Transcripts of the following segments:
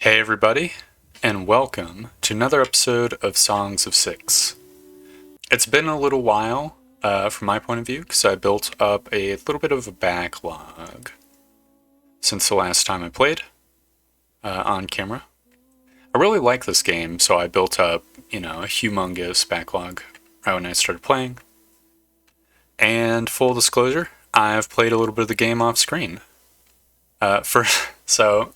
Hey everybody, and welcome to another episode of Songs of Syx. It's been a little while, from my point of view, because I built up a little bit of a backlog since the last time I played on camera. I really like this game, so I built up, a humongous backlog right when I started playing. And full disclosure, I've played a little bit of the game off screen. So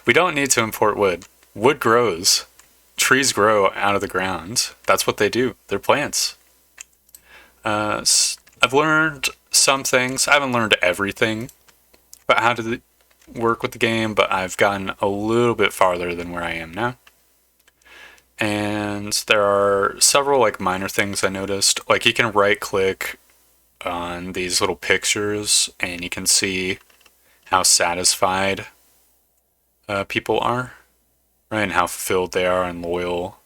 we don't need to import wood. Wood grows. Trees grow out of the ground. That's what they do. They're plants. I've learned some things. I haven't learned everything about how to work with the game, but I've gotten a little bit farther than where I am now. And there are several minor things I noticed. Like you can right click on these little pictures and you can see how satisfied people are, right? And how fulfilled they are and loyal.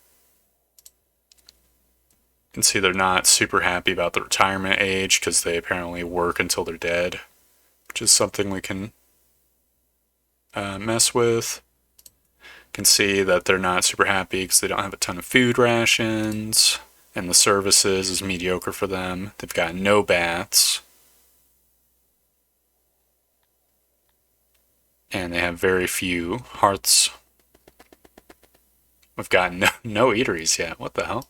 You can see they're not super happy about the retirement age because they apparently work until they're dead, which is something we can mess with. You can see that they're not super happy because they don't have a ton of food rations, and the services is mediocre for them. They've got no baths, and they have very few hearths. We've got no eateries yet. What the hell?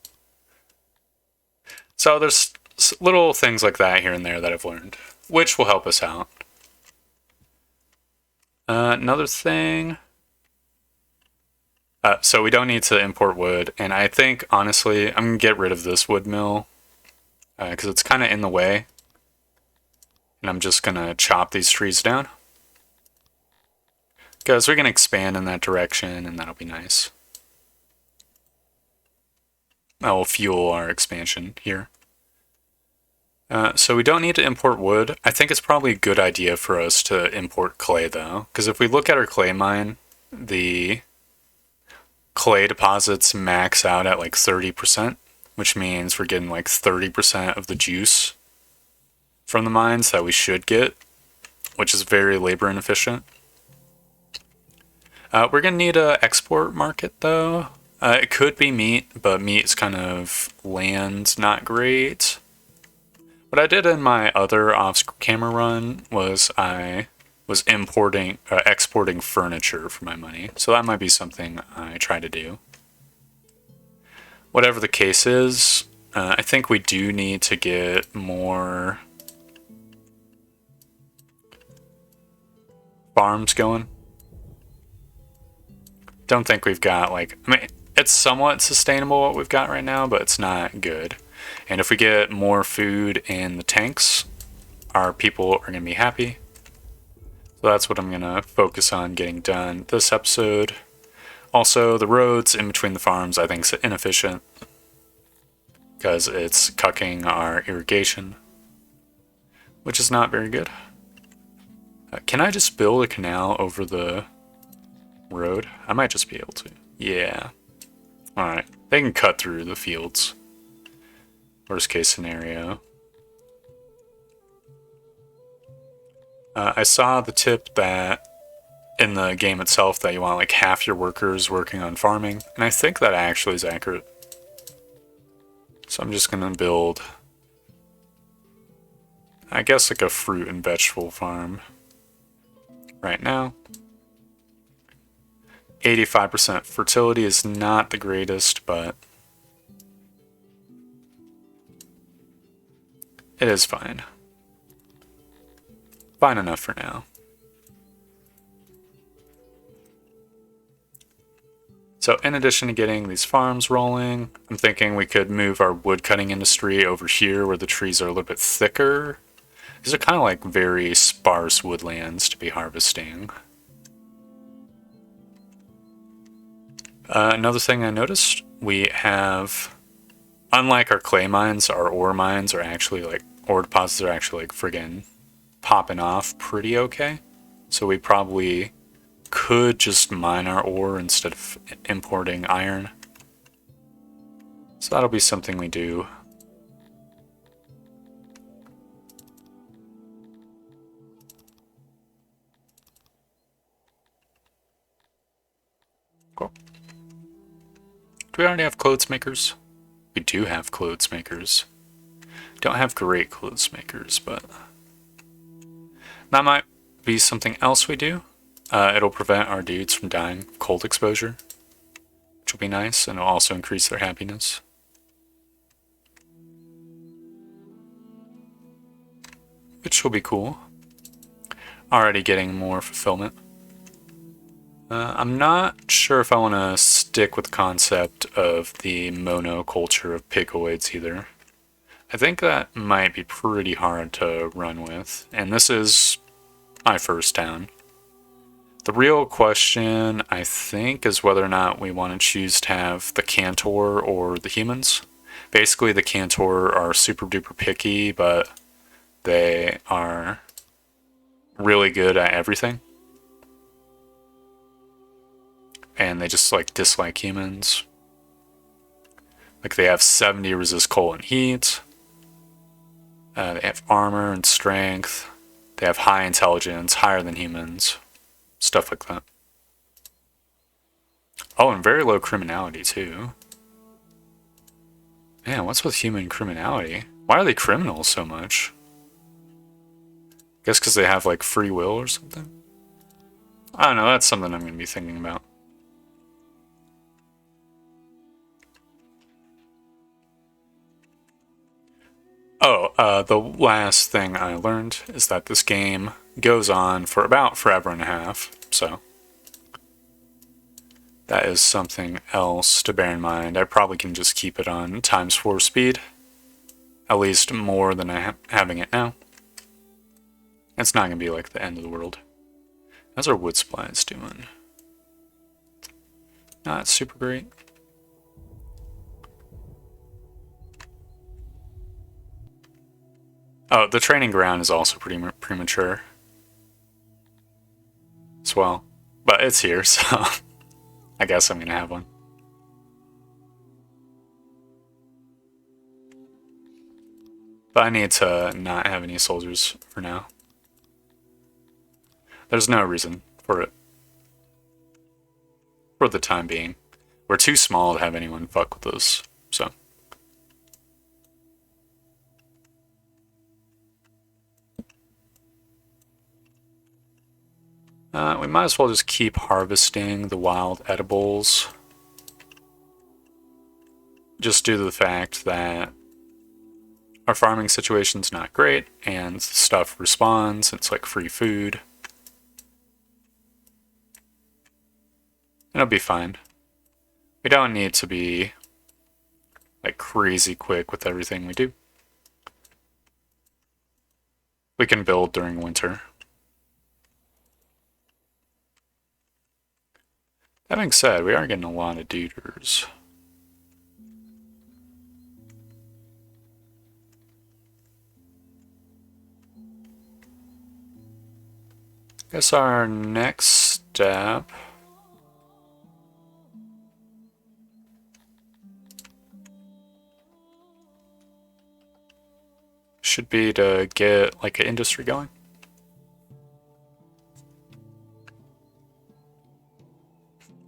So there's little things like that here and there that I've learned, which will help us out. Another thing. So we don't need to import wood, and I think, honestly, I'm going to get rid of this wood mill, because it's kind of in the way. And I'm just going to chop these trees down. Because we're going to expand in that direction, and that'll be nice. That will fuel our expansion here. So we don't need to import wood. I think it's probably a good idea for us to import clay, though. Because if we look at our clay mine, the clay deposits max out at 30%, which means we're getting 30% of the juice from the mines that we should get, which is very labor inefficient. We're going to need an export market, though. It could be meat, but meat is kind of land not great. What I did in my other off-camera run was I was exporting furniture for my money, so that might be something I try to do. Whatever the case is, I think we do need to get more farms going. Don't think we've got it's somewhat sustainable what we've got right now, but it's not good. And if we get more food in the tanks, our people are going to be happy. So that's what I'm going to focus on getting done this episode. Also, the roads in between the farms I think is inefficient because it's cucking our irrigation, which is not very good. Can I just build a canal over the road? I might just be able to. Yeah. Alright. They can cut through the fields. Worst case scenario. I saw the tip that in the game itself that you want half your workers working on farming, and I think that actually is accurate. So I'm just gonna build, I guess, a fruit and vegetable farm right now. 85% fertility is not the greatest, but it is fine. Fine enough for now. So in addition to getting these farms rolling, I'm thinking we could move our wood cutting industry over here where the trees are a little bit thicker. These are kind of very sparse woodlands to be harvesting. Another thing I noticed, we have, unlike our clay mines, our ore mines are actually ore deposits are actually friggin' popping off pretty okay. So we probably could just mine our ore instead of importing iron. So that'll be something we do. Cool. Do we already have clothes makers? We do have clothes makers. Don't have great clothes makers, but that might be something else we do. It'll prevent our dudes from dying of cold exposure, which will be nice, and it'll also increase their happiness. Which will be cool. Already getting more fulfillment. I'm not sure if I want to stick with the concept of the monoculture of picoids either. I think that might be pretty hard to run with, and this is my first town. The real question, I think, is whether or not we want to choose to have the Cantor or the humans. Basically, the Cantor are super duper picky, but they are really good at everything. And they just like dislike humans. Like they have 70 resist cold and heat. They have armor and strength. They have high intelligence, higher than humans. Stuff like that. Oh, and very low criminality too. Man, what's with human criminality? Why are they criminals so much? Guess because they have like free will or something? I don't know, that's something I'm going to be thinking about. Oh, the last thing I learned is that this game goes on for about forever and a half, so that is something else to bear in mind. I probably can just keep it on ×4 speed, at least more than having it now. It's not going to be like the end of the world. How's our wood supplies doing? Not super great. Oh, the training ground is also pretty premature as well. But it's here, so I guess I'm going to have one. But I need to not have any soldiers for now. There's no reason for it. For the time being. We're too small to have anyone fuck with us, so. We might as well just keep harvesting the wild edibles. Just due to the fact that our farming situation's not great, and stuff respawns, it's like free food. It'll be fine. We don't need to be like crazy quick with everything we do. We can build during winter. That being said, we are getting a lot of duders. Guess our next step should be to get like an industry going.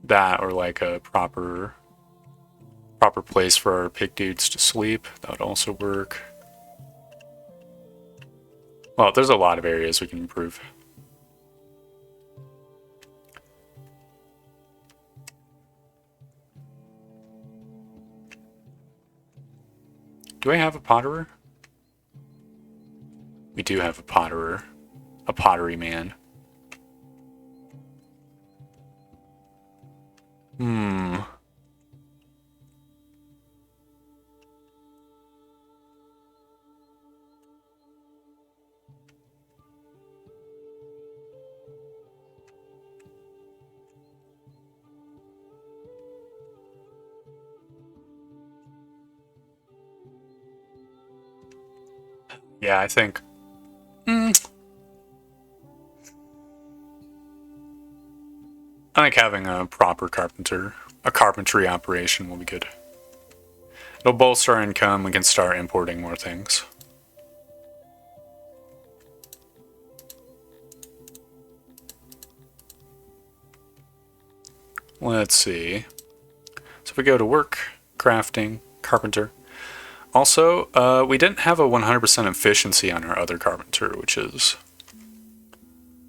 That or like a proper place for our pig dudes to sleep. That would also work. Well, there's a lot of areas we can improve. Do I have a potterer? We do have a potterer. A pottery man. Yeah, I think. I think having a proper carpentry operation will be good. It'll bolster our income, we can start importing more things. let's see. So if we go to work, crafting, carpenter. Also, we didn't have a 100% efficiency on our other carpenter, which is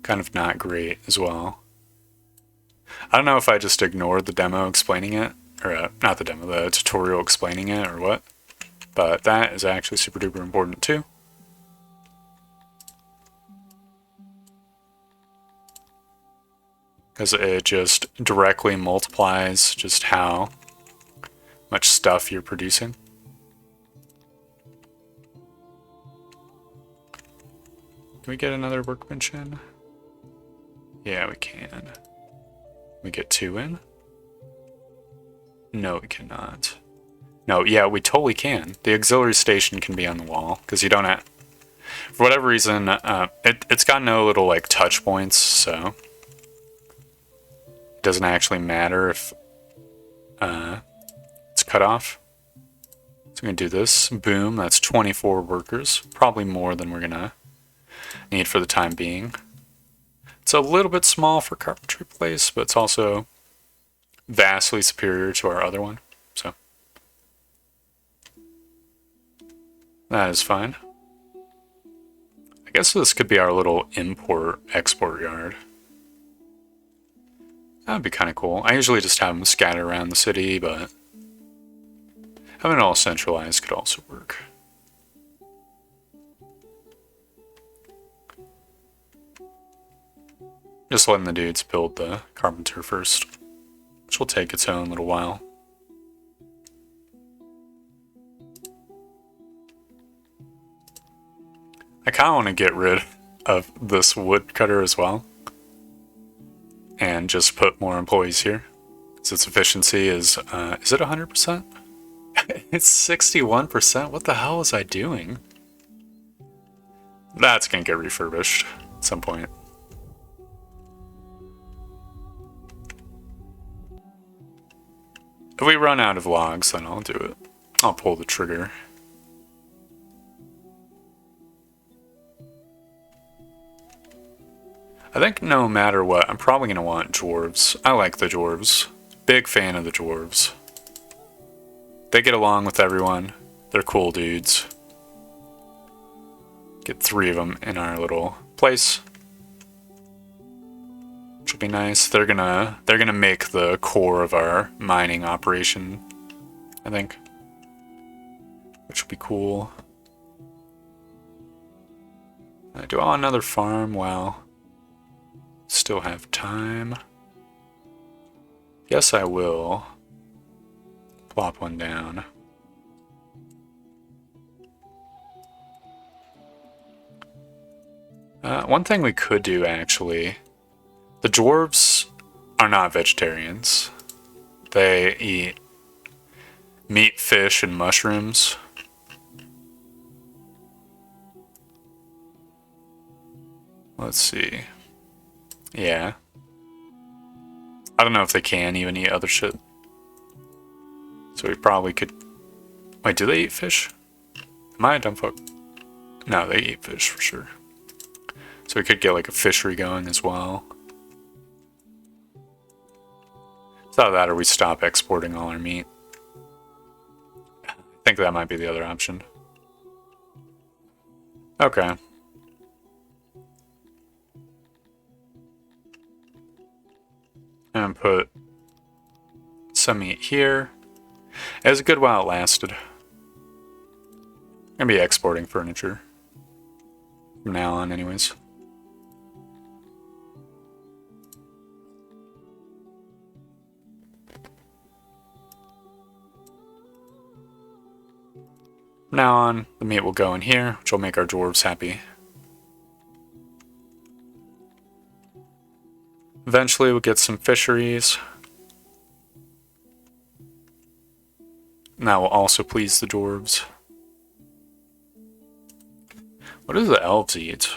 kind of not great as well. I don't know if I just ignored the demo explaining it, or not the demo, the tutorial explaining it, or what. But that is actually super duper important too. Because it just directly multiplies just how much stuff you're producing. Can we get another workbench in? Yeah, we can. We get 2 in? No, we cannot. No, yeah, we totally can. The auxiliary station can be on the wall, because you don't have... For whatever reason, it's got no little, like, touch points, so... It doesn't actually matter if it's cut off. So we're going to do this. Boom, that's 24 workers. Probably more than we're going to need for the time being. It's a little bit small for carpentry place, but it's also vastly superior to our other one. So that is fine. I guess this could be our little import-export yard. That would be kind of cool. I usually just have them scattered around the city, but having it all centralized could also work. Just letting the dudes build the carpenter first, which will take its own little while. I kind of want to get rid of this woodcutter as well, and just put more employees here. So its efficiency is it 100%? It's 61%? What the hell was I doing? That's gonna get refurbished at some point. If we run out of logs, then I'll do it. I'll pull the trigger. I think no matter what, I'm probably going to want dwarves. I like the dwarves. Big fan of the dwarves. They get along with everyone. They're cool dudes. Get 3 of them in our little place. Which will be nice. They're gonna make the core of our mining operation, I think. Which will be cool. Do I want another farm? Wow. Still have time. Yes, I will. Plop one down. One thing we could do, actually. The dwarves are not vegetarians. They eat meat, fish, and mushrooms. Let's see. Yeah. I don't know if they can even eat other shit. So we probably could... Wait, do they eat fish? Am I a dumb fuck? No, they eat fish for sure. So we could get like a fishery going as well. It's either that or we stop exporting all our meat. I think that might be the other option. Okay. And put some meat here. It was a good while it lasted. I'm gonna be exporting furniture. From now on, anyways. From now on, the meat will go in here, which will make our dwarves happy. Eventually, we'll get some fisheries. And that will also please the dwarves. What do the elves eat?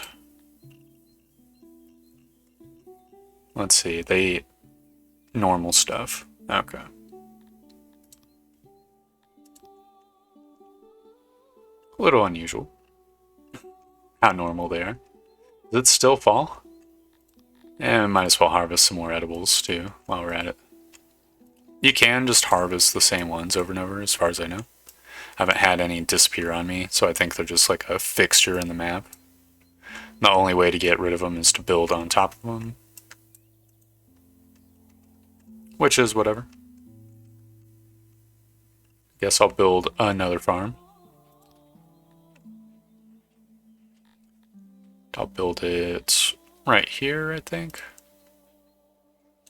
Let's see, they eat normal stuff. Okay. A little unusual. How normal they are. Does it still fall? And we might as well harvest some more edibles too while we're at it. You can just harvest the same ones over and over, as far as I know. I haven't had any disappear on me, so I think they're just like a fixture in the map. The only way to get rid of them is to build on top of them. Which is whatever. Guess I'll build another farm. I'll build it right here, I think.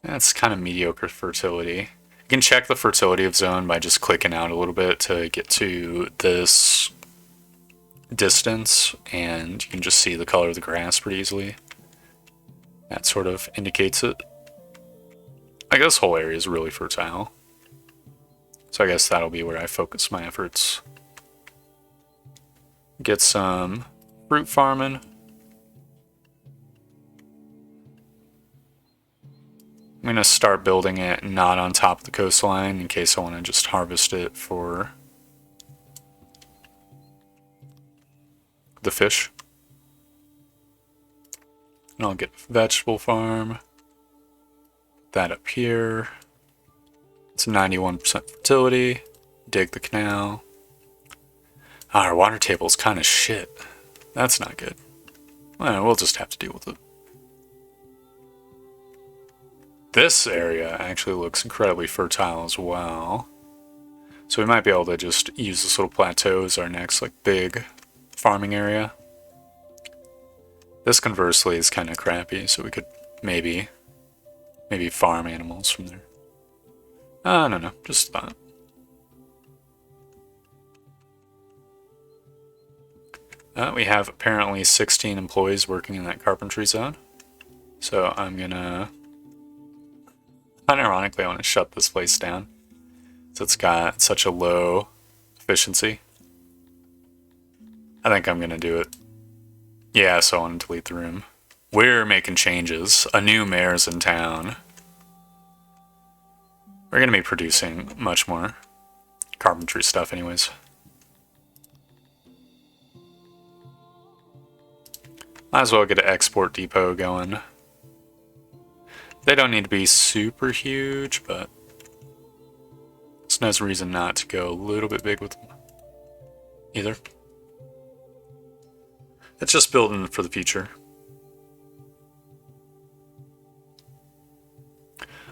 That's kind of mediocre fertility. You can check the fertility of zone by just clicking out a little bit to get to this distance, and you can just see the color of the grass pretty easily. That sort of indicates it. I guess this whole area is really fertile. So I guess that'll be where I focus my efforts. Get some fruit farming. I'm going to start building it not on top of the coastline in case I want to just harvest it for the fish. And I'll get a vegetable farm. That up here. It's 91% fertility. Dig the canal. Our water table is kind of shit. That's not good. Well, we'll just have to deal with it. This area actually looks incredibly fertile as well. So we might be able to just use this little plateau as our next like big farming area. This conversely is kind of crappy, so we could maybe farm animals from there. No, just thought. We have apparently 16 employees working in that carpentry zone. So I'm gonna... Unironically, I want to shut this place down. So it's got such a low efficiency. I think I'm gonna do it. Yeah, so I want to delete the room. We're making changes. A new mayor's in town. We're gonna be producing much more carpentry stuff anyways. Might as well get an export depot going. They don't need to be super huge, but there's no reason not to go a little bit big with them either. It's just building for the future.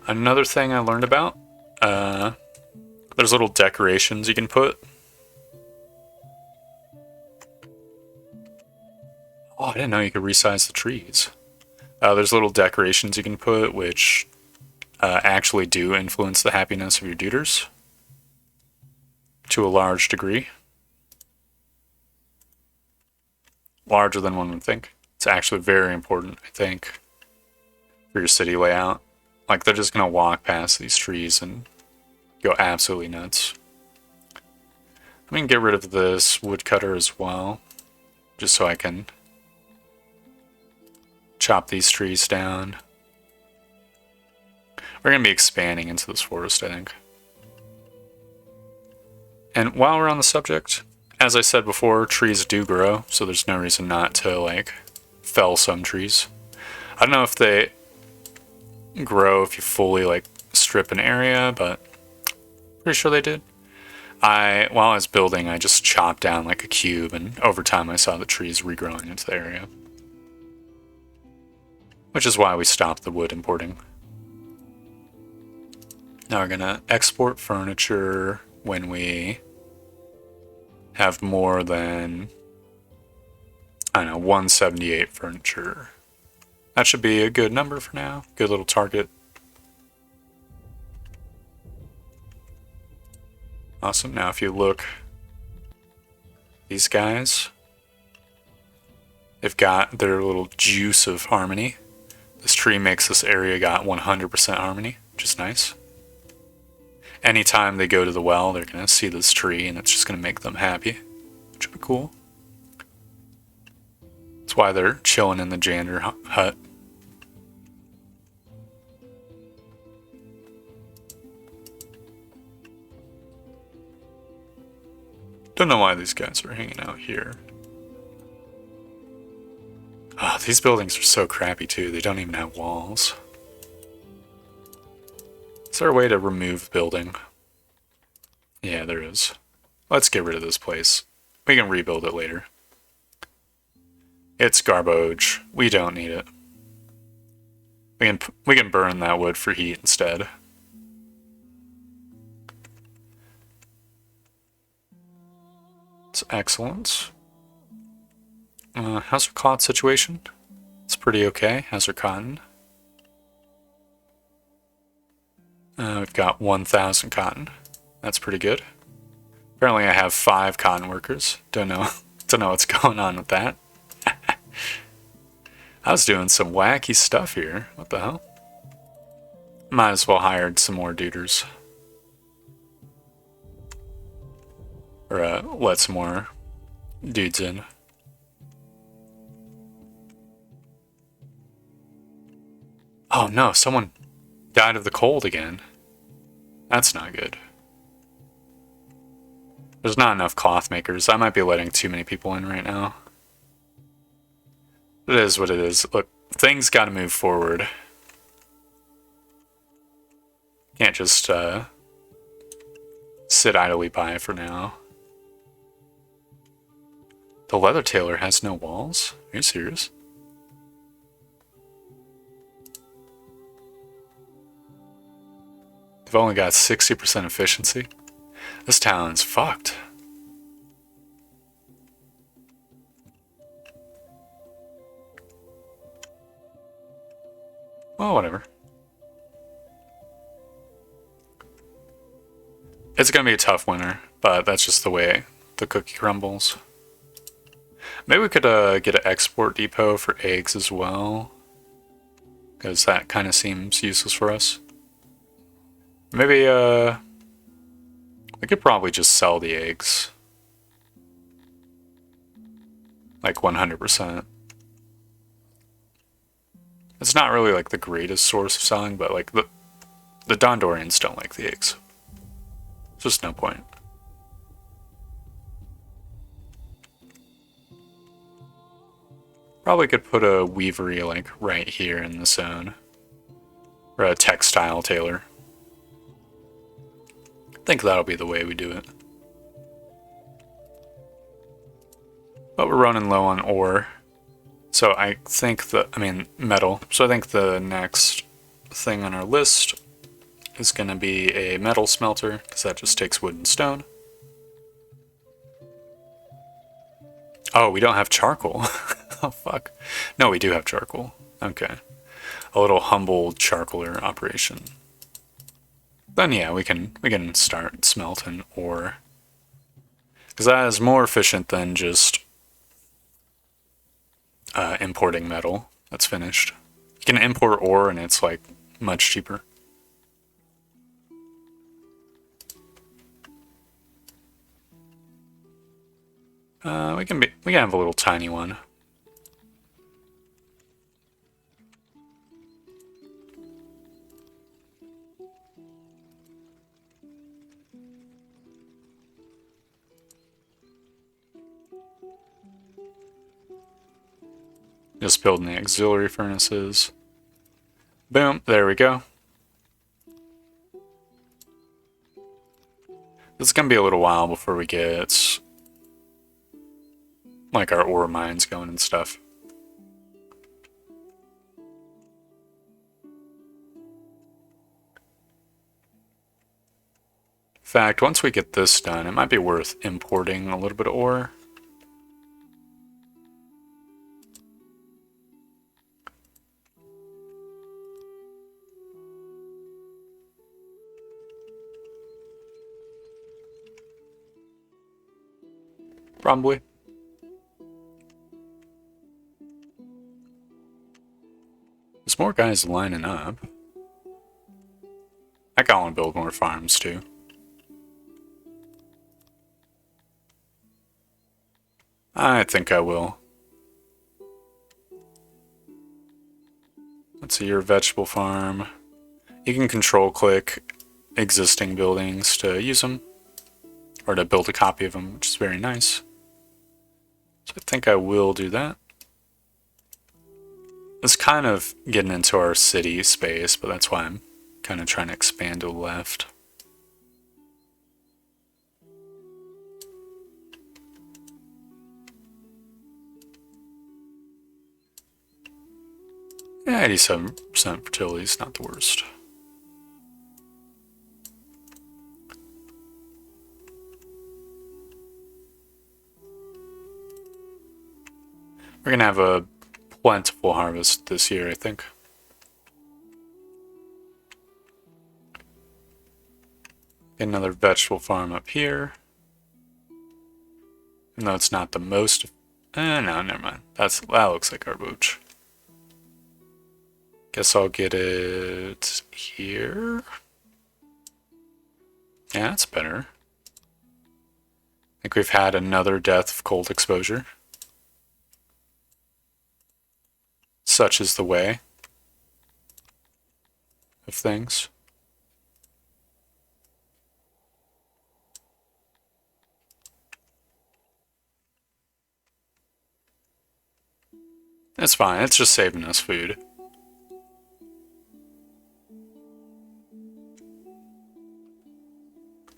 Another thing I learned about, there's little decorations you can put. Oh, I didn't know you could resize the trees. There's little decorations you can put which actually do influence the happiness of your duders to a large degree. Larger than one would think. It's actually very important, I think, for your city layout. Like, they're just going to walk past these trees and go absolutely nuts. I'm going to get rid of this woodcutter as well, just so I can chop these trees down. We're going to be expanding into this forest, I think. And while we're on the subject, as I said before, trees do grow, so there's no reason not to, like, fell some trees. I don't know if they grow if you fully, like, strip an area, but pretty sure they did. While I was building, I just chopped down, like, a cube, and over time I saw the trees regrowing into the area. Which is why we stopped the wood importing. Now we're gonna export furniture when we have more than, I don't know, 178 furniture. That should be a good number for now. Good little target. Awesome. Now if you look, these guys, they've got their little juice of harmony. This tree makes this area got 100% harmony, which is nice. Anytime they go to the well, they're going to see this tree, and it's just going to make them happy, which would be cool. That's why they're chilling in the janitor hut. Don't know why these guys are hanging out here. Oh, these buildings are so crappy too. They don't even have walls. Is there a way to remove building? Yeah, there is. Let's get rid of this place. We can rebuild it later. It's garbage. We don't need it. We can burn that wood for heat instead. It's excellent. How's our cloth situation? It's pretty okay. How's our cotton? We've got 1,000 cotton. That's pretty good. Apparently I have 5 cotton workers. Don't know what's going on with that. I was doing some wacky stuff here. What the hell? Might as well hired some more duders. Or let some more dudes in. Oh no, someone died of the cold again. That's not good. There's not enough cloth makers. I might be letting too many people in right now. It is what it is. Look, things gotta move forward. Can't just sit idly by for now. The leather tailor has no walls? Are you serious? They've only got 60% efficiency. This town's fucked. Well, whatever. It's gonna be a tough winter, but that's just the way the cookie crumbles. Maybe we could get an export depot for eggs as well, because that kind of seems useless for us. Maybe we could probably just sell the eggs. Like 100%. It's not really like the greatest source of selling, but like the Dondorians don't like the eggs. There's just no point. Probably could put a weavery like right here in the zone. Or a textile tailor. I think that'll be the way we do it. But we're running low on ore. So I think metal. So I think the next thing on our list is going to be a metal smelter, because that just takes wood and stone. Oh, we don't have charcoal. Oh, fuck. No, we do have charcoal. Okay. A little humble charcoaler operation. Then yeah, we can start smelting ore. Because that is more efficient than just importing metal that's finished. You can import ore and it's like much cheaper. We can have a little tiny one. Just building the auxiliary furnaces. Boom, there we go. This is gonna be a little while before we get like our ore mines going and stuff. In fact, once we get this done, it might be worth importing a little bit of ore. Probably. There's more guys lining up. I kinda want to build more farms too. I think I will. Let's see, your vegetable farm. You can control click existing buildings to use them, or to build a copy of them, which is very nice. So I think I will do that. It's kind of getting into our city space, but that's why I'm kind of trying to expand to the left. Yeah, 87% fertility is not the worst. We're gonna have a plentiful harvest this year, I think. Get another vegetable farm up here. Even though it's not the most... no, never mind. That looks like our booch. Guess I'll get it here. Yeah, that's better. I think we've had another death of cold exposure. Such is the way of things. It's fine, it's just saving us food.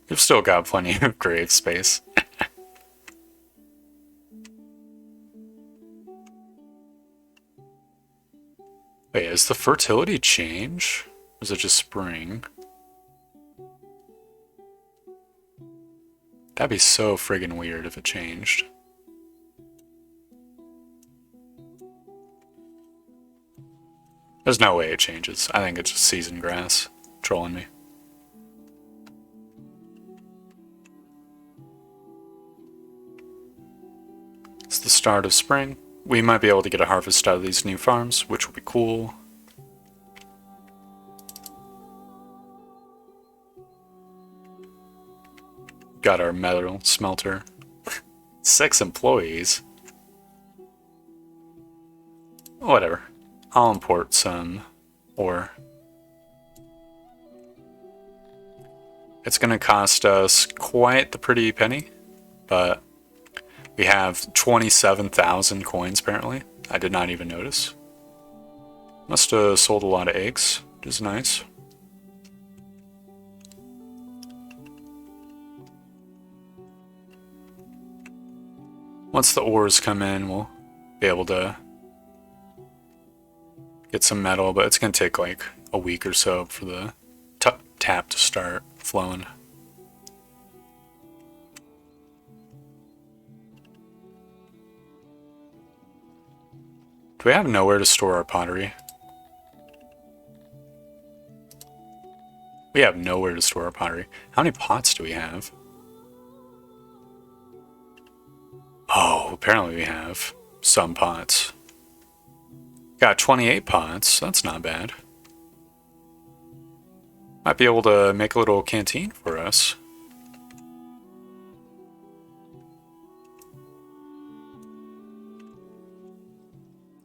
We've still got plenty of grave space. Wait, is the fertility change? Or is it just spring? That'd be so friggin' weird if it changed. There's no way it changes. I think it's just seasoned grass trolling me. It's the start of spring. We might be able to get a harvest out of these new farms, which will be cool. Got our metal smelter. 6 employees. Whatever. I'll import some ore. It's gonna cost us quite the pretty penny, but we have 27,000 coins apparently. I did not even notice. Must have sold a lot of eggs, which is nice. Once the ores come in, we'll be able to get some metal, but it's going to take like a week or so for the tap to start flowing. Do we have nowhere to store our pottery? We have nowhere to store our pottery. How many pots do we have? Oh, apparently we have some pots. Got 28 pots, that's not bad. Might be able to make a little canteen for us.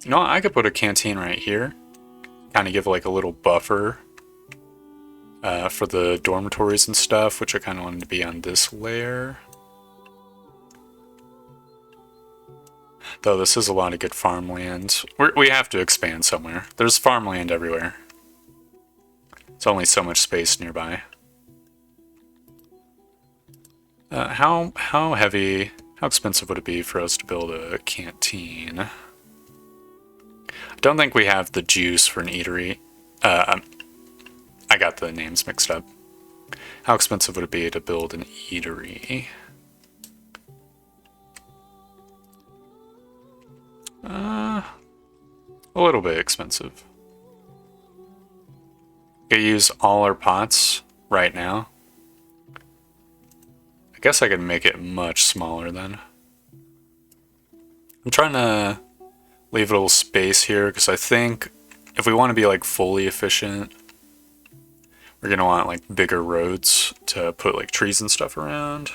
You know what, I could put a canteen right here. Kind of give like a little buffer for the dormitories and stuff, which I kind of wanted to be on this layer. Though this is a lot of good farmland. We have to expand somewhere. There's farmland everywhere. It's only so much space nearby. How heavy, how expensive would it be for us to build a canteen? I don't think we have the juice for an eatery. I got the names mixed up. How expensive would it be to build an eatery? A little bit expensive. I could use all our pots right now. I guess I could make it much smaller then. I'm trying to leave a little space here because I think if we want to be like fully efficient, we're gonna want like bigger roads to put like trees and stuff around.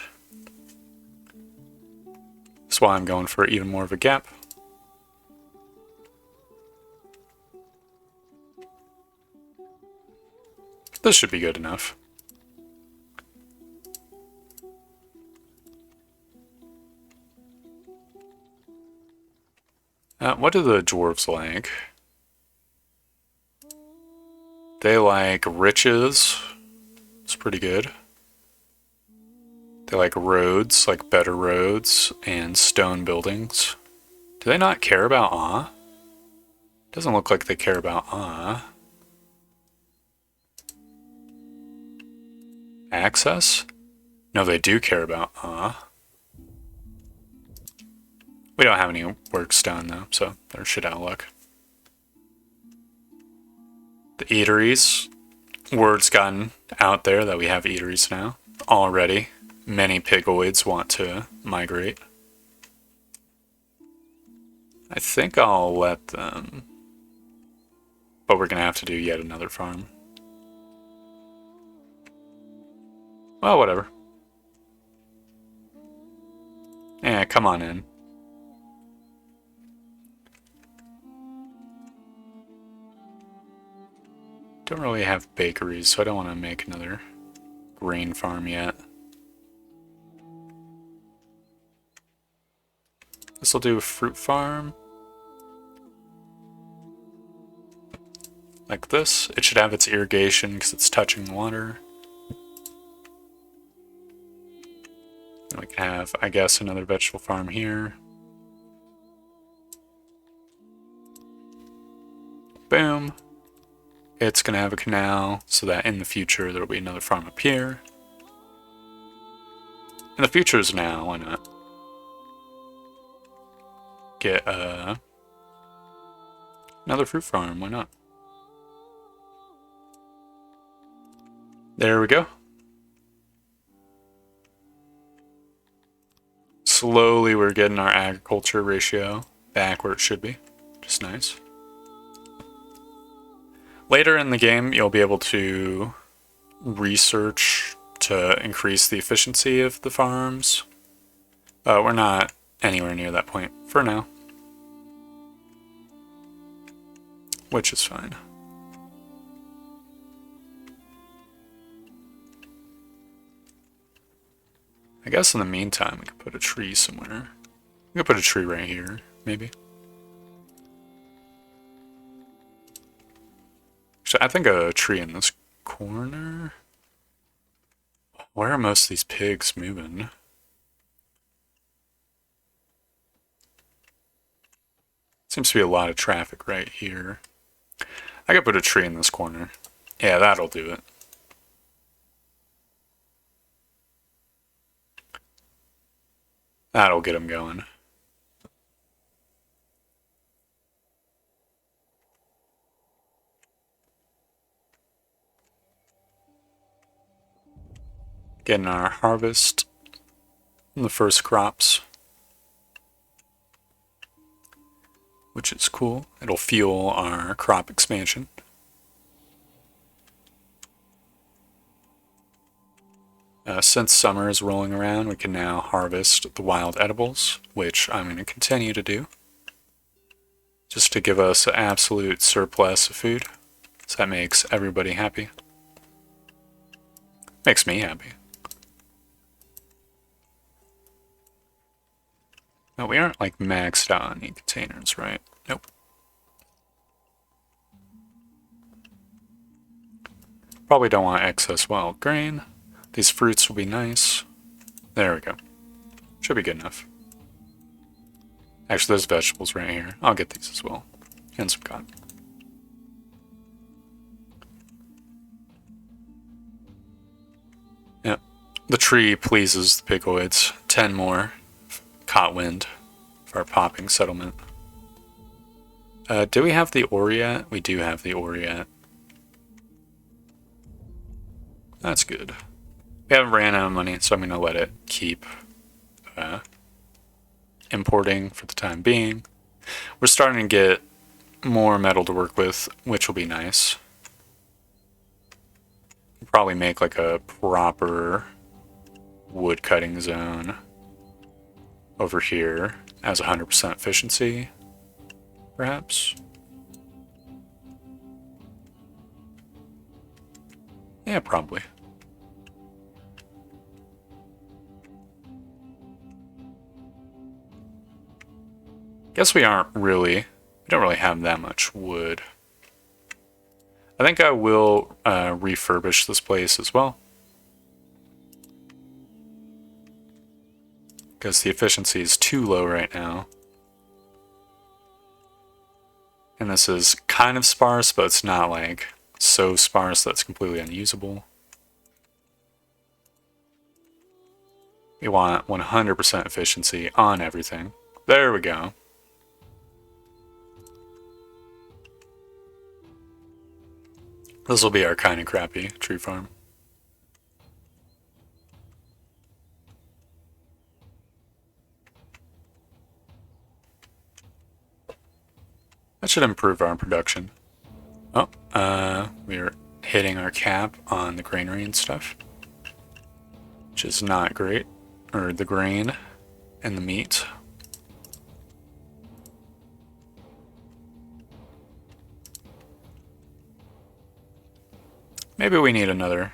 That's why I'm going for even more of a gap. This should be good enough. What do the dwarves like? They like riches. It's pretty good. They like roads, like better roads and stone buildings. Do they not care about awe? Doesn't look like they care about awe. Access? No, they do care about awe. We don't have any work stone though, so they're shit out of luck. The eateries. Word's gotten out there that we have eateries now. Already. Many pigoids want to migrate. I think I'll let them. But we're going to have to do yet another farm. Well, whatever. Yeah, come on in. Don't really have bakeries, so I don't want to make another grain farm yet. This will do a fruit farm. Like this. It should have its irrigation because it's touching water. And we can have, I guess, another vegetable farm here. Boom. It's going to have a canal so that in the future there will be another farm up here. And the future is now, why not? Get another fruit farm, why not? There we go. Slowly we're getting our agriculture ratio back where it should be. Just nice. Later in the game, you'll be able to research to increase the efficiency of the farms. But we're not anywhere near that point for now. Which is fine. I guess in the meantime, we could put a tree somewhere. We could put a tree right here, maybe. Actually, I think a tree in this corner. Where are most of these pigs moving? Seems to be a lot of traffic right here. I could put a tree in this corner. Yeah, that'll do it. That'll get them going. Getting our harvest in the first crops. Which is cool. It'll fuel our crop expansion. Since summer is rolling around, we can now harvest the wild edibles, which I'm going to continue to do. Just to give us an absolute surplus of food. So that makes everybody happy. Makes me happy. No, we aren't like maxed out on any containers, right? Nope. Probably don't want excess wild grain. These fruits will be nice. There we go. Should be good enough. Actually, there's vegetables right here. I'll get these as well. And some cotton. Yep. The tree pleases the pigoids. 10 more cotwind for our popping settlement. Do we have the ore yet? We do have the ore yet. That's good. We haven't ran out of money, so I'm going to let it keep importing for the time being. We're starting to get more metal to work with, which will be nice. We'll probably make like a proper wood cutting zone over here as 100% efficiency, perhaps. Yeah, probably. Guess we don't really have that much wood. I think I will refurbish this place as well, because the efficiency is too low right now. And this is kind of sparse, but it's not like so sparse that it's completely unusable. We want 100% efficiency on everything. There we go. This will be our kind of crappy tree farm. That should improve our production. Oh, we're hitting our cap on the granary and stuff, which is not great. Or the grain and the meat. Maybe we need another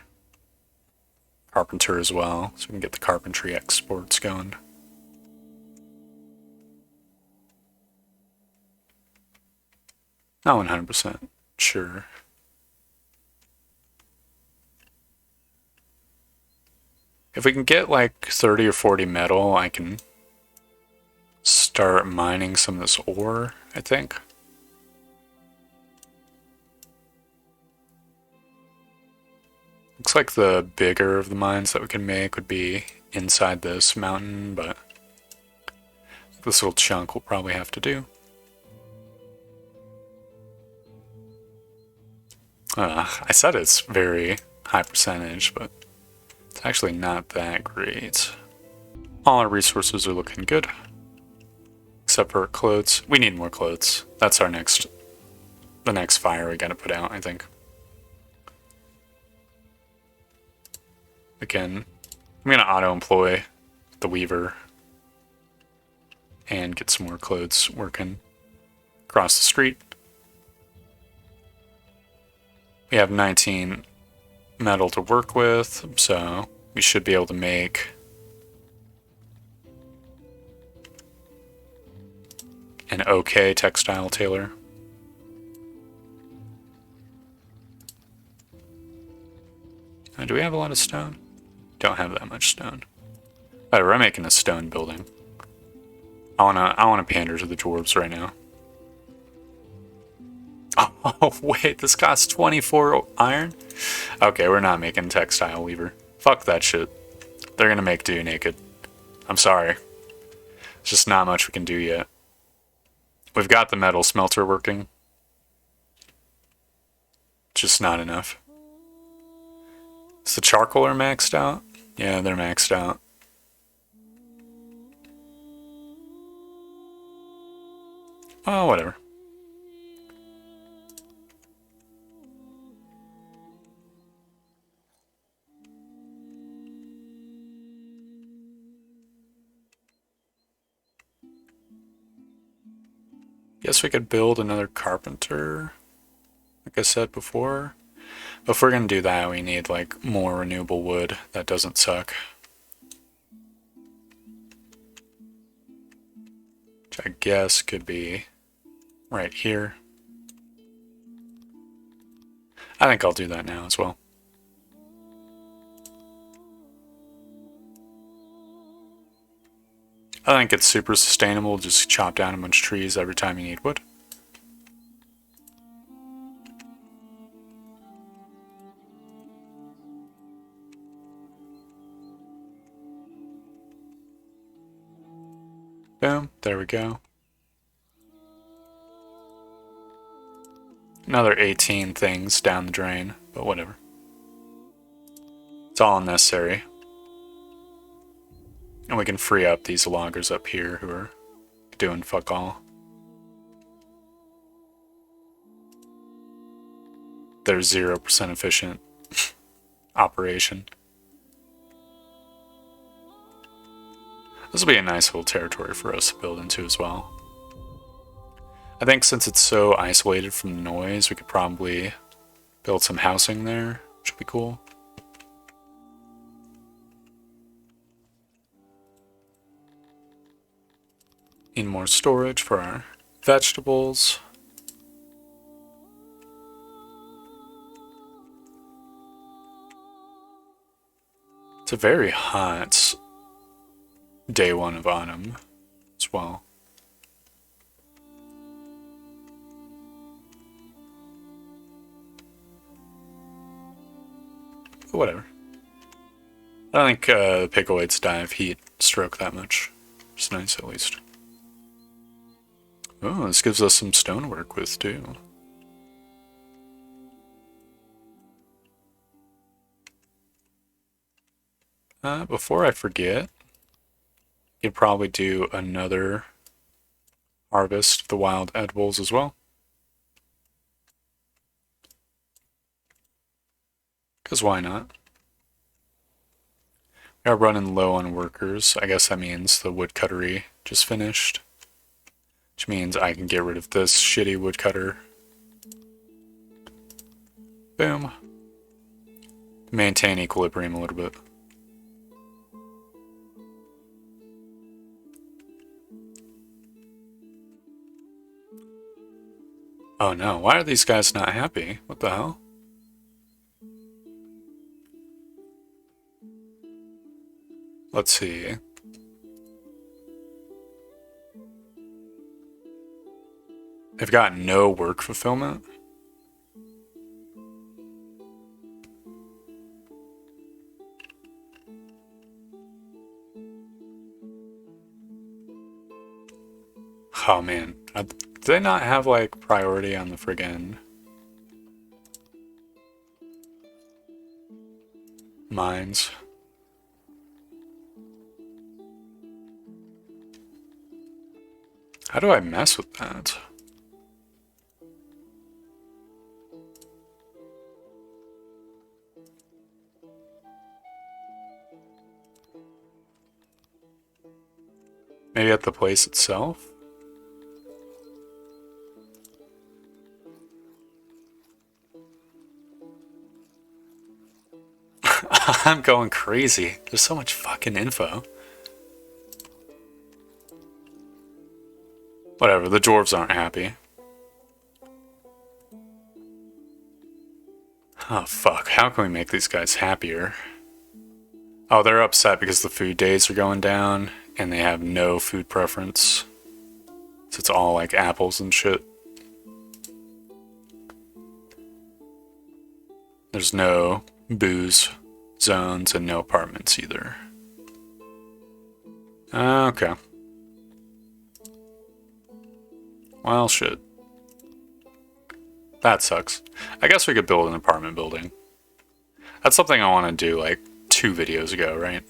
carpenter as well, so we can get the carpentry exports going. Not 100% sure. If we can get like 30 or 40 metal, I can start mining some of this ore, I think. Looks like the bigger of the mines that we can make would be inside this mountain, but this little chunk we'll probably have to do. I said it's very high percentage, but it's actually not that great. All our resources are looking good, except for clothes. We need more clothes. That's the next fire we gotta put out, I think. Again, I'm gonna auto-employ the weaver and get some more clothes working across the street. We have 19 metal to work with, so we should be able to make an okay textile tailor. Do we have a lot of stone? Don't have that much stone. Oh, we're making a stone building. I wanna pander to the dwarves right now. Oh wait, this costs 24 iron? Okay, we're not making textile weaver. Fuck that shit. They're gonna make do naked. I'm sorry. It's just not much we can do yet. We've got the metal smelter working. Just not enough. Is the charcoaler maxed out? Yeah, they're maxed out. Oh, whatever. Guess we could build another carpenter, like I said before. But if we're gonna do that, we need like more renewable wood that doesn't suck. Which I guess could be right here. I think I'll do that now as well. I think it's super sustainable, just chop down a bunch of trees every time you need wood. Boom, there we go. Another 18 things down the drain, but whatever. It's all unnecessary. And we can free up these loggers up here who are doing fuck all. They're 0% efficient operation. This will be a nice little territory for us to build into as well. I think since it's so isolated from the noise, we could probably build some housing there, which would be cool. Need more storage for our vegetables. It's a very hot day one of autumn as well. But whatever. I don't think the picklewaits die of heat stroke that much. It's nice at least. Oh, this gives us some stonework with too. Before I forget, you'd probably do another harvest of the wild edibles as well. Because why not? We are running low on workers. I guess that means the woodcuttery just finished. Which means I can get rid of this shitty woodcutter. Boom. Maintain equilibrium a little bit. Oh no, why are these guys not happy? What the hell? Let's see. They've got no work fulfillment. Oh man, do they not have like priority on the friggin' mines? How do I mess with that? Maybe at the place itself? I'm going crazy. There's so much fucking info. Whatever, the dwarves aren't happy. Oh fuck, how can we make these guys happier? Oh, they're upset because the food days are going down and they have no food preference. So it's all like apples and shit. There's no booze zones and no apartments either. Okay. Well, shit. That sucks. I guess we could build an apartment building. That's something I want to do like 2 videos ago, right?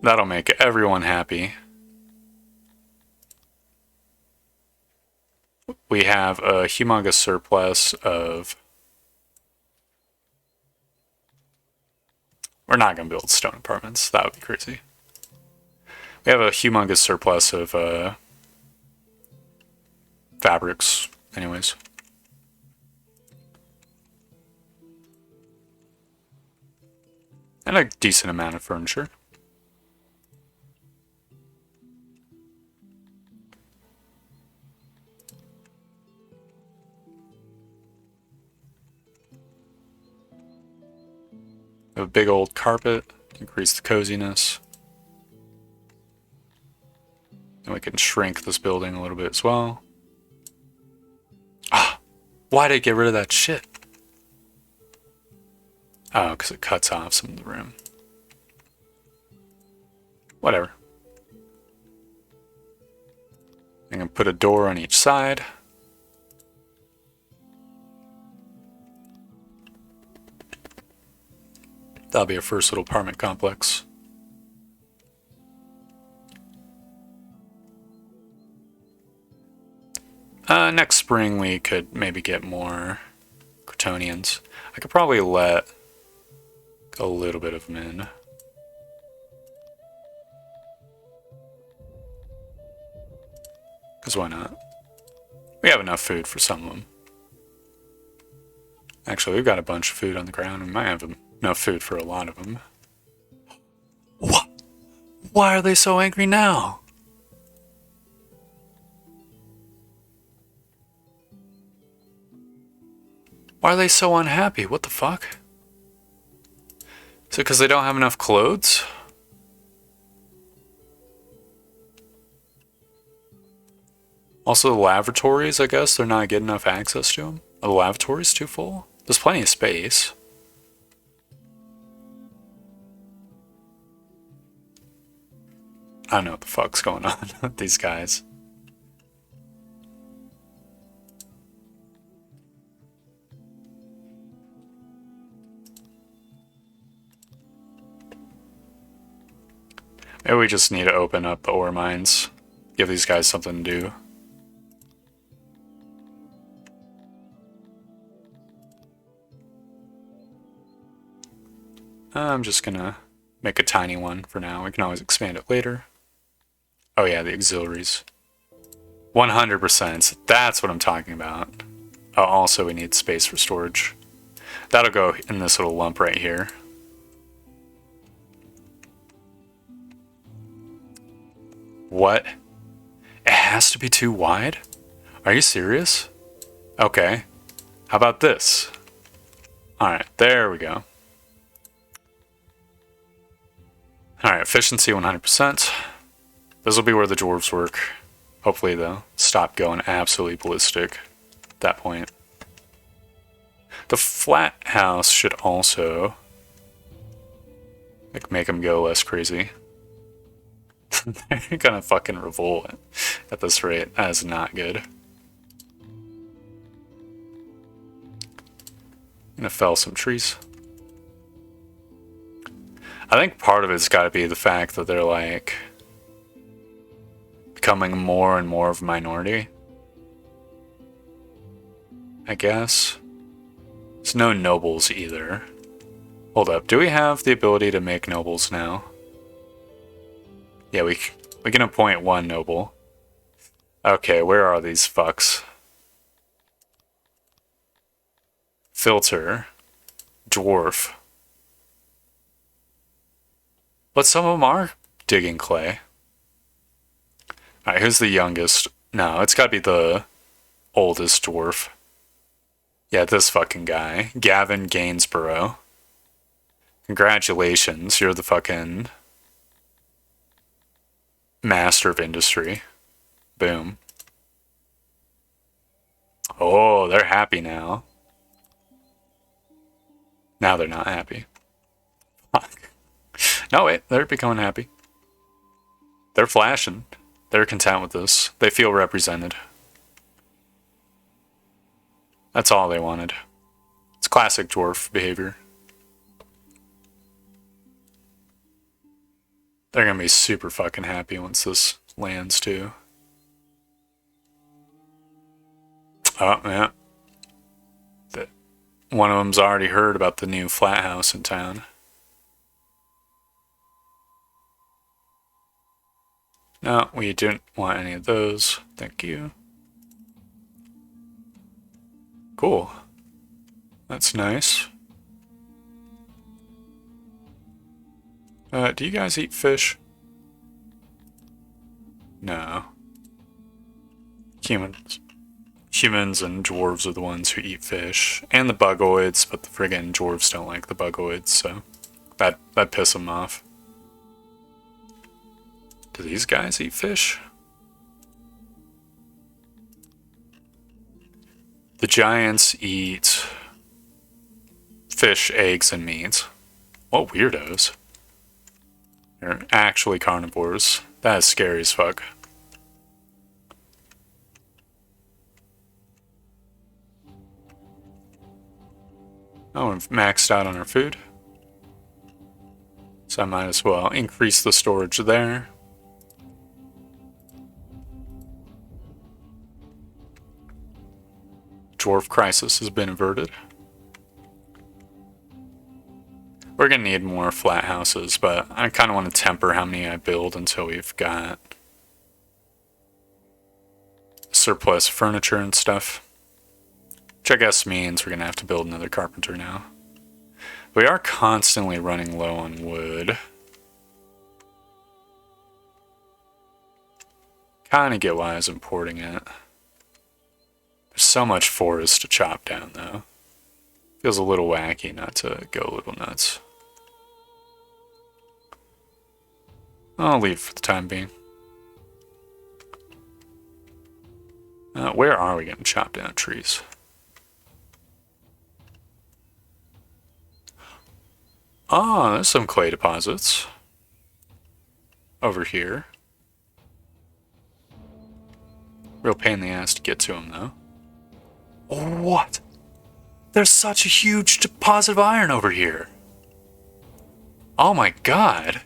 That'll make everyone happy. We have a humongous surplus of... We're not going to build stone apartments. That would be crazy. We have a humongous surplus of fabrics, anyways. And a decent amount of furniture. A big old carpet, increase the coziness. And we can shrink this building a little bit as well. Ah, why did it get rid of that shit? Oh, because it cuts off some of the room. Whatever. I'm going to put a door on each side. That'll be our first little apartment complex. Next spring we could maybe get more Kryptonians. I could probably let a little bit of them in. Because why not? We have enough food for some of them. Actually, we've got a bunch of food on the ground. We might have enough food for a lot of them. What? Why are they so angry now? Why are they so unhappy? What the fuck? Is it because they don't have enough clothes? Also, the lavatories, I guess, they're not getting enough access to them. Are the lavatories too full? There's plenty of space. I don't know what the fuck's going on with these guys. Maybe we just need to open up the ore mines. Give these guys something to do. I'm just gonna make a tiny one for now. We can always expand it later. Oh yeah, the auxiliaries. 100%. That's what I'm talking about. Oh, also we need space for storage. That'll go in this little lump right here. What? It has to be too wide? Are you serious? Okay. How about this? Alright, there we go. Alright, efficiency 100%. This will be where the dwarves work. Hopefully they'll stop going absolutely ballistic at that point. The flat house should also make them go less crazy. They're gonna fucking revolt at this rate. That is not good. Gonna fell some trees. I think part of it's gotta be the fact that they're like becoming more and more of a minority. I guess. There's no nobles either. Hold up, do we have the ability to make nobles now? Yeah, we can appoint one noble. Okay, where are these fucks? Filter. Dwarf. But some of them are digging clay. Alright, who's the youngest? No, it's gotta be the oldest dwarf. Yeah, this fucking guy. Gavin Gainsborough. Congratulations, you're the fucking master of industry. Boom. Oh, they're happy now. Now they're not happy. Fuck. No, wait, they're becoming happy. They're flashing. They're content with this. They feel represented. That's all they wanted. It's classic dwarf behavior. They're gonna be super fucking happy once this lands too. Oh, yeah. One of them's already heard about the new flat house in town. No, we didn't want any of those. Thank you. Cool. That's nice. Do you guys eat fish? No. Humans. Humans and dwarves are the ones who eat fish. And the bugoids, but the friggin' dwarves don't like the bugoids, so that piss them off. Do these guys eat fish? The giants eat fish, eggs, and meat. What weirdos. They're actually carnivores. That is scary as fuck. Oh, we've maxed out on our food. So I might as well increase the storage there. Dwarf crisis has been averted. We're gonna need more flat houses, but I kind of want to temper how many I build until we've got surplus furniture and stuff. Which I guess means we're gonna have to build another carpenter now. We are constantly running low on wood. Kind of get why I was importing it. There's so much forest to chop down, though. Feels a little wacky not to go a little nuts. I'll leave for the time being. Where are we getting chopped down trees? Ah, there's some clay deposits. Over here. Real pain in the ass to get to them, though. What? There's such a huge deposit of iron over here. Oh my god.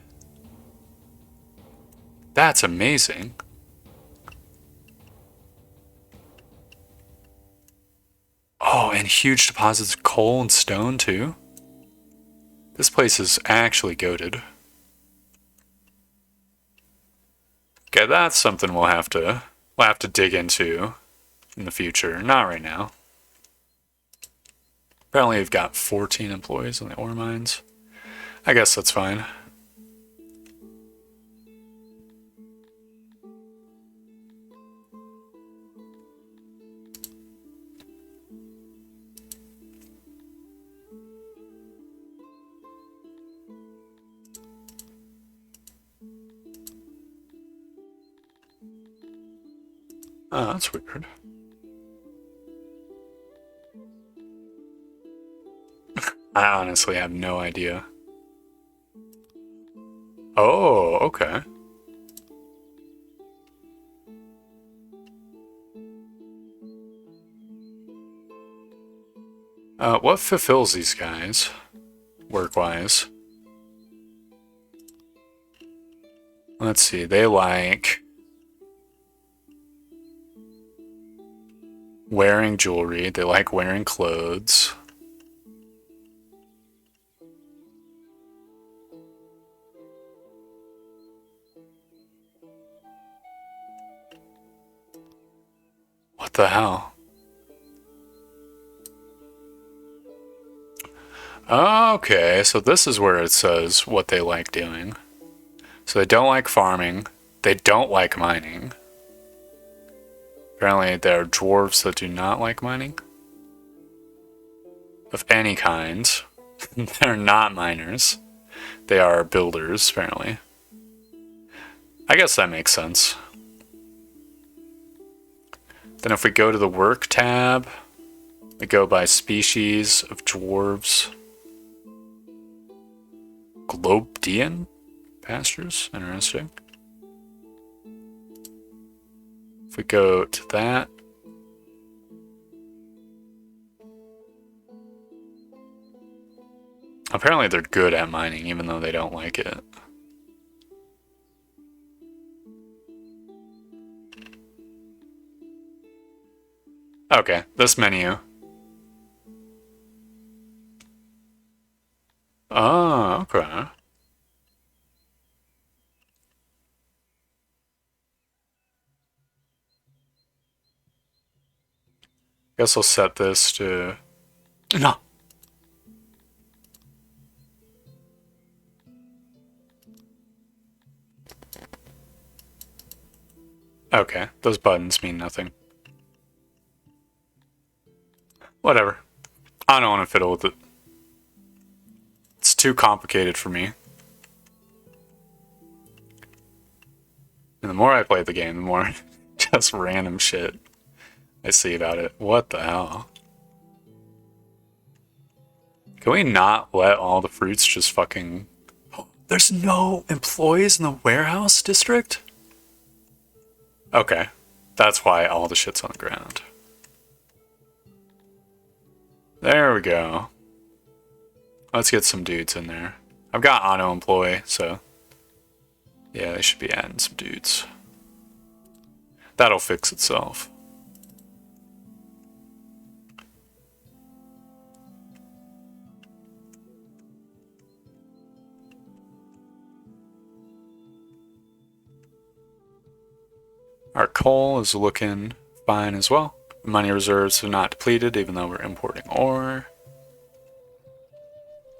That's amazing. Oh, and huge deposits of coal and stone, too. This place is actually goated. Okay, that's something we'll have to dig into in the future. Not right now. Apparently we've got 14 employees on the ore mines. I guess that's fine. Oh, that's weird. I honestly have no idea. Oh, okay. What fulfills these guys, work-wise? Let's see, they like wearing jewelry, they like wearing clothes. What the hell? Okay, so this is where it says what they like doing. So they don't like farming, they don't like mining. Apparently there are dwarves that do not like mining. Of any kind. They're not miners. They are builders, apparently. I guess that makes sense. Then if we go to the work tab, we go by species of dwarves. Globedian pastures? Interesting. If we go to that, apparently they're good at mining even though they don't like it. Okay, this menu. Oh, okay. Guess I'll set this to... No! Okay, those buttons mean nothing. Whatever. I don't want to fiddle with it. It's too complicated for me. And the more I play the game, the more just random shit I see about it. What the hell? Can we not let all the fruits just fucking... There's no employees in the warehouse district? Okay. That's why all the shit's on the ground. There we go. Let's get some dudes in there. I've got auto-employ, so... Yeah, they should be adding some dudes. That'll fix itself. Our coal is looking fine as well. Money reserves are not depleted even though we're importing ore.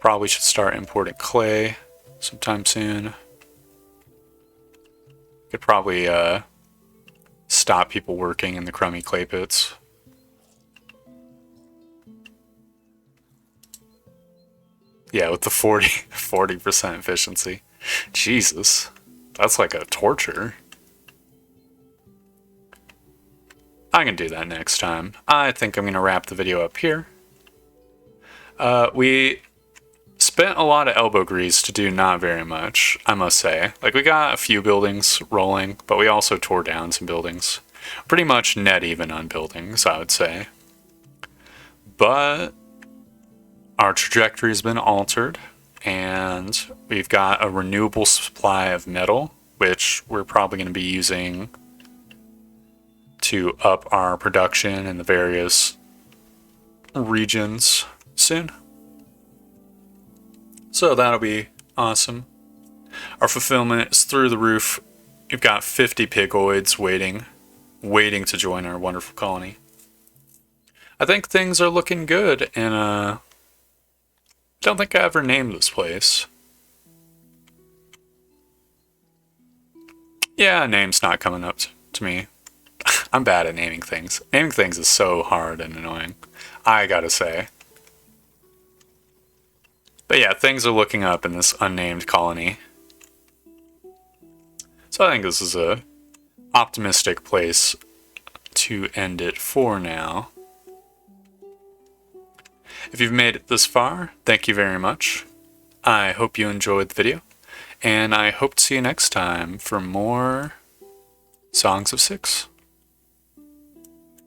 Probably should start importing clay sometime soon. Could probably stop people working in the crummy clay pits. Yeah, with the 40% efficiency. Jesus. That's like a torture. I can do that next time. I think I'm going to wrap the video up here. We spent a lot of elbow grease to do not very much, I must say. Like, we got a few buildings rolling, but we also tore down some buildings. Pretty much net even on buildings, I would say. But our trajectory has been altered, and we've got a renewable supply of metal, which we're probably going to be using to up our production in the various regions soon. So that'll be awesome. Our fulfillment is through the roof. We've got 50 pigoids waiting to join our wonderful colony. I think things are looking good, and I don't think I ever named this place. Yeah, name's not coming up to me. I'm bad at naming things. Naming things is so hard and annoying, I gotta say. But yeah, things are looking up in this unnamed colony. So I think this is a optimistic place to end it for now. If you've made it this far, thank you very much. I hope you enjoyed the video, and I hope to see you next time for more Songs of Syx.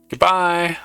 Goodbye!